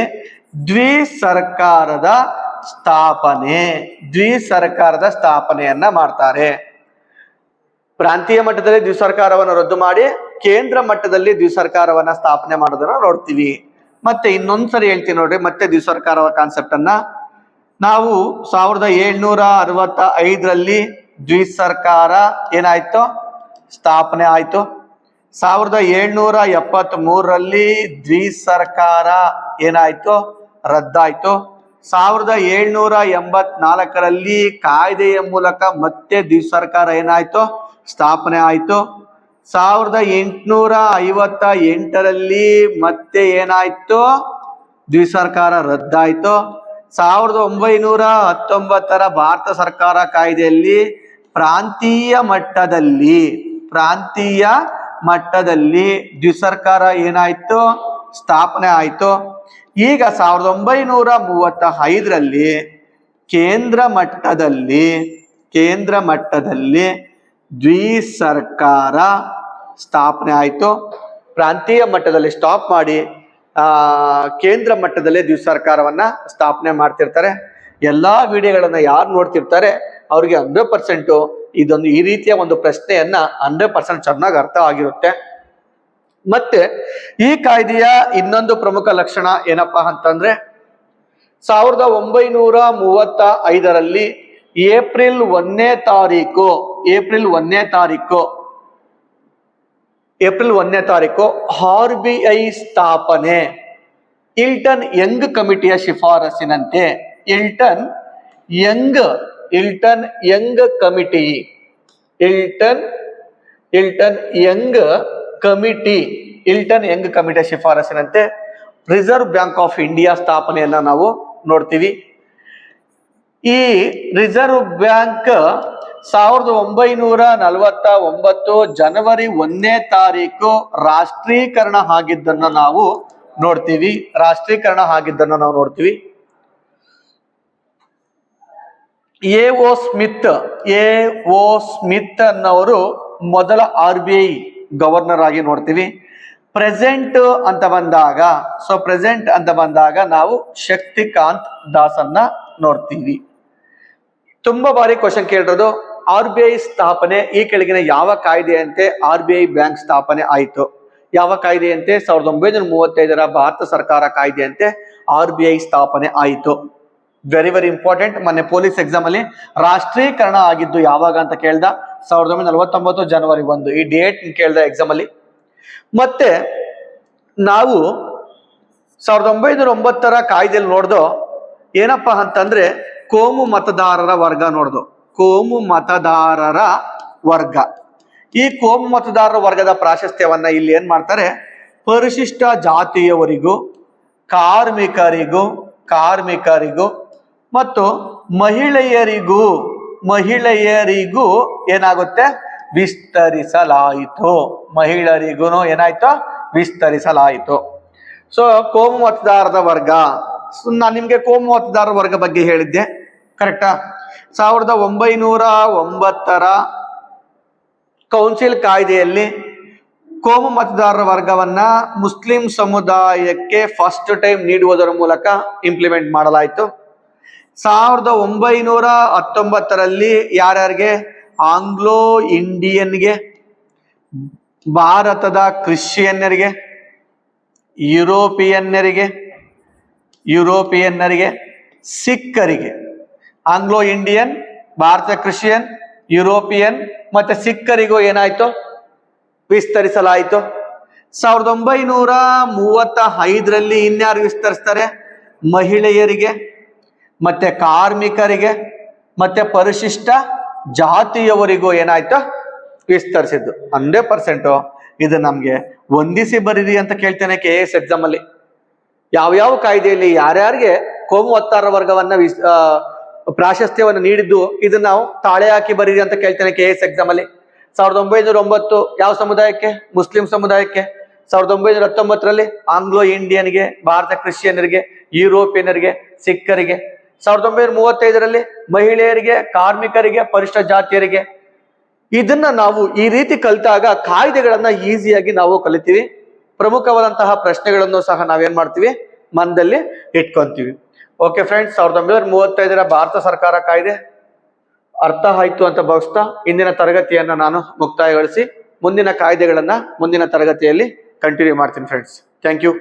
ದ್ವಿಸರ್ಕಾರದ ಸ್ಥಾಪನೆಯನ್ನ ಮಾಡ್ತಾರೆ. ಪ್ರಾಂತೀಯ ಮಟ್ಟದಲ್ಲಿ ದ್ವಿಸರ್ಕಾರವನ್ನು ರದ್ದು ಮಾಡಿ ಕೇಂದ್ರ ಮಟ್ಟದಲ್ಲಿ ದ್ವಿಸರ್ಕಾರವನ್ನ ಸ್ಥಾಪನೆ ಮಾಡೋದನ್ನ ನೋಡ್ತೀವಿ. ಮತ್ತೆ ಇನ್ನೊಂದ್ಸರಿ ಹೇಳ್ತೀನಿ ನೋಡ್ರಿ, ಮತ್ತೆ ದ್ವಿಸರ್ಕಾರ ಕಾನ್ಸೆಪ್ಟ್ ಅನ್ನ ನಾವು 1765ರಲ್ಲಿ ದ್ವಿಸರ್ಕಾರ ಏನಾಯ್ತು? ಸ್ಥಾಪನೆ ಆಯ್ತು. 1773ರಲ್ಲಿ ದ್ವಿಸರ್ಕಾರ ಏನಾಯ್ತು? ರದ್ದಾಯ್ತು. 1784ರಲ್ಲಿ ಕಾಯ್ದೆಯ ಮೂಲಕ ಮತ್ತೆ ದ್ವಿಸರ್ಕಾರ ಏನಾಯ್ತು? ಸ್ಥಾಪನೆ ಆಯ್ತು. 1858ರಲ್ಲಿ ಮತ್ತೆ ಏನಾಯ್ತು? ದ್ವಿಸರ್ಕಾರ ರದ್ದಾಯ್ತು. 1919ರ ಭಾರತ ಸರ್ಕಾರ ಕಾಯ್ದೆಯಲ್ಲಿ ಪ್ರಾಂತೀಯ ಮಟ್ಟದಲ್ಲಿ ದ್ವಿಸರ್ಕಾರ ಏನಾಯ್ತು? ಸ್ಥಾಪನೆ ಆಯ್ತು. ಈಗ 1935ರಲ್ಲಿ ಕೇಂದ್ರ ಮಟ್ಟದಲ್ಲಿ ದ್ವಿಸರ್ಕಾರ ಸ್ಥಾಪನೆ ಆಯ್ತು. ಪ್ರಾಂತೀಯ ಮಟ್ಟದಲ್ಲಿ ಸ್ಟಾಪ್ ಮಾಡಿ ಕೇಂದ್ರ ಮಟ್ಟದಲ್ಲಿ ದ್ವಿಸರ್ಕಾರವನ್ನ ಸ್ಥಾಪನೆ ಮಾಡ್ತಿರ್ತಾರೆ. ಎಲ್ಲಾ ವಿಡಿಯೋಗಳನ್ನ ಯಾರು ನೋಡ್ತಿರ್ತಾರೆ ಅವ್ರಿಗೆ 100% ಇದೊಂದು ಈ ರೀತಿಯ ಒಂದು ಪ್ರಶ್ನೆಯನ್ನ 100% ಚೆನ್ನಾಗಿ ಅರ್ಥ ಆಗಿರುತ್ತೆ. ಮತ್ತೆ ಈ ಕಾಯ್ದೆಯ ಇನ್ನೊಂದು ಪ್ರಮುಖ ಲಕ್ಷಣ ಏನಪ್ಪಾ ಅಂತಂದ್ರೆ 1935ರಲ್ಲಿ ಏಪ್ರಿಲ್ 1ನೇ ತಾರೀಕು RBI ಸ್ಥಾಪನೆ ಇಲ್ಟನ್ ಯಂಗ್ ಕಮಿಟಿಯ ಶಿಫಾರಸಿನಂತೆ. ಇಲ್ಟನ್ ಯಂಗ್ ಕಮಿಟಿಯ ಶಿಫಾರಸಿನಂತೆ ರಿಸರ್ವ್ ಬ್ಯಾಂಕ್ ಆಫ್ ಇಂಡಿಯಾ ಸ್ಥಾಪನೆಯನ್ನ ನಾವು ನೋಡ್ತೀವಿ. ಈ ರಿಸರ್ವ್ ಬ್ಯಾಂಕ್ 1949 ಜನವರಿ 1ನೇ ತಾರೀಕು ರಾಷ್ಟ್ರೀಕರಣ ಆಗಿದ್ದನ್ನ ನಾವು ನೋಡ್ತೀವಿ. ಎ.ಓ. ಸ್ಮಿತ್ ಅನ್ನೋರು ಮೊದಲ RBI ಗವರ್ನರ್ ಆಗಿ ನೋಡ್ತೀವಿ. ಪ್ರೆಸೆಂಟ್ ಅಂತ ಬಂದಾಗ ನಾವು ಶಕ್ತಿಕಾಂತ್ ದಾಸ್ ಅನ್ನ ನೋಡ್ತೀವಿ. ತುಂಬಾ ಬಾರಿ ಕ್ವಶನ್ ಕೇಳಿರೋದು RBI ಸ್ಥಾಪನೆ ಈ ಕೆಳಗಿನ ಯಾವ ಕಾಯ್ದೆಯಂತೆ RBI ಬ್ಯಾಂಕ್ ಸ್ಥಾಪನೆ ಆಯಿತು? ಯಾವ ಕಾಯ್ದೆಯಂತೆ? 1935 ಭಾರತ ಸರ್ಕಾರ ಕಾಯ್ದೆಯಂತೆ RBI ಸ್ಥಾಪನೆ ಆಯಿತು. Very very important. ಮೊನ್ನೆ ಪೊಲೀಸ್ ಎಕ್ಸಾಮ್ ಅಲ್ಲಿ ರಾಷ್ಟ್ರೀಕರಣ ಆಗಿದ್ದು ಯಾವಾಗ ಅಂತ ಕೇಳ್ದ, 1949 ಜನವರಿ 1. ಈ ಡೇಟ್ ಕೇಳ್ದ ಎಕ್ಸಾಮ್ ಅಲ್ಲಿ. ಮತ್ತೆ ನಾವು 1909 ಕಾಯ್ದೆಯಲ್ಲಿ ನೋಡ್ದು ಏನಪ್ಪಾ ಅಂತಂದ್ರೆ ಕೋಮು ಮತದಾರರ ವರ್ಗ ನೋಡ್ದು. ಕೋಮು ಮತದಾರರ ವರ್ಗ. ಈ ಕೋಮು ಮತದಾರರ ವರ್ಗದ ಪ್ರಾಶಸ್ತ್ಯವನ್ನ ಇಲ್ಲಿ ಏನ್ ಮಾಡ್ತಾರೆ, ಪರಿಶಿಷ್ಟ ಜಾತಿಯವರಿಗೂ ಕಾರ್ಮಿಕರಿಗೂ ಮತ್ತು ಮಹಿಳೆಯರಿಗೂ ಏನಾಗುತ್ತೆ, ವಿಸ್ತರಿಸಲಾಯಿತು. ಮಹಿಳೆಯರಿಗೂ ಏನಾಯ್ತು, ವಿಸ್ತರಿಸಲಾಯಿತು. ಸೊ ಕೋಮು ಮತದಾರರ ವರ್ಗ. ನಾನು ನಿಮ್ಗೆ ಕೋಮು ಮತದಾರರ ವರ್ಗ ಬಗ್ಗೆ ಹೇಳಿದ್ದೆ, ಕರೆಕ್ಟಾ? 1909 ಕೌನ್ಸಿಲ್ ಕಾಯ್ದೆಯಲ್ಲಿ ಕೋಮು ಮತದಾರರ ವರ್ಗವನ್ನ ಮುಸ್ಲಿಂ ಸಮುದಾಯಕ್ಕೆ ಫಸ್ಟ್ ಟೈಮ್ ನೀಡುವುದರ ಮೂಲಕ ಇಂಪ್ಲಿಮೆಂಟ್ ಮಾಡಲಾಯಿತು. 1919 ಯಾರ್ಯಾರಿಗೆ? ಆಂಗ್ಲೋ ಇಂಡಿಯನ್ಗೆ, ಭಾರತದ ಕ್ರಿಶ್ಚಿಯನ್ನರಿಗೆ, ಯುರೋಪಿಯನ್ನರಿಗೆ, ಸಿಖ್ಖರಿಗೆ. ಆಂಗ್ಲೋ ಇಂಡಿಯನ್, ಭಾರತ ಕ್ರಿಶ್ಚಿಯನ್, ಯುರೋಪಿಯನ್ ಮತ್ತೆ ಸಿಖ್ಖರಿಗೂ ಏನಾಯ್ತು, ವಿಸ್ತರಿಸಲಾಯಿತು. 1935 ಇನ್ಯಾರು ವಿಸ್ತರಿಸ್ತಾರೆ? ಮಹಿಳೆಯರಿಗೆ ಮತ್ತೆ ಕಾರ್ಮಿಕರಿಗೆ ಮತ್ತೆ ಪರಿಶಿಷ್ಟ ಜಾತಿಯವರಿಗೂ ಏನಾಯ್ತು, ವಿಸ್ತರಿಸಿದ್ದು. 100%. ಇದು ನಮ್ಗೆ ಹೊಂದಿಸಿ ಬರೀರಿ ಅಂತ ಕೇಳ್ತೇನೆ KS ಎಕ್ಸಾಮ್ ಅಲ್ಲಿ. ಯಾವ್ಯಾವ ಕಾಯ್ದೆಯಲ್ಲಿ ಯಾರ್ಯಾರಿಗೆ ಕೋಮು ಮತದಾರರ ವರ್ಗವನ್ನ ಪ್ರಾಶಸ್ತ್ಯವನ್ನು ನೀಡಿದ್ದು ಇದನ್ನ ನಾವು ತಾಳೆ ಹಾಕಿ ಬರೀರಿ ಅಂತ ಕೇಳ್ತೇನೆ KS ಎಕ್ಸಾಮ್ ಅಲ್ಲಿ. 1909 ಯಾವ ಸಮುದಾಯಕ್ಕೆ? ಮುಸ್ಲಿಂ ಸಮುದಾಯಕ್ಕೆ. 1919 ಆಂಗ್ಲೋ ಇಂಡಿಯನ್ಗೆ, ಭಾರತ ಕ್ರಿಶ್ಚಿಯನ್ನರಿಗೆ, ಯುರೋಪಿಯನ್ನರಿಗೆ, ಸಿಖ್ಖರಿಗೆ. 1935 ಮಹಿಳೆಯರಿಗೆ, ಕಾರ್ಮಿಕರಿಗೆ, ಪರಿಶಿಷ್ಟ ಜಾತಿಯರಿಗೆ. ಇದನ್ನ ನಾವು ಈ ರೀತಿ ಕಲಿತಾಗ ಕಾಯ್ದೆಗಳನ್ನ ಈಸಿಯಾಗಿ ನಾವು ಕಲಿತೀವಿ. ಪ್ರಮುಖವಾದಂತಹ ಪ್ರಶ್ನೆಗಳನ್ನು ಸಹ ನಾವೇನ್ ಮಾಡ್ತೀವಿ, ಮನದಲ್ಲಿ ಇಟ್ಕೊಂತೀವಿ. ಓಕೆ ಫ್ರೆಂಡ್ಸ್, 1935 ಭಾರತ ಸರ್ಕಾರ ಕಾಯ್ದೆ ಅರ್ಥ ಆಯ್ತು ಅಂತ ಭಾವಿಸ್ತಾ ಇಂದಿನ ತರಗತಿಯನ್ನ ನಾನು ಮುಕ್ತಾಯಗೊಳಿಸಿ ಮುಂದಿನ ಕಾಯ್ದೆಗಳನ್ನ ಮುಂದಿನ ತರಗತಿಯಲ್ಲಿ ಕಂಟಿನ್ಯೂ ಮಾಡ್ತೀನಿ ಫ್ರೆಂಡ್ಸ್. Thank you.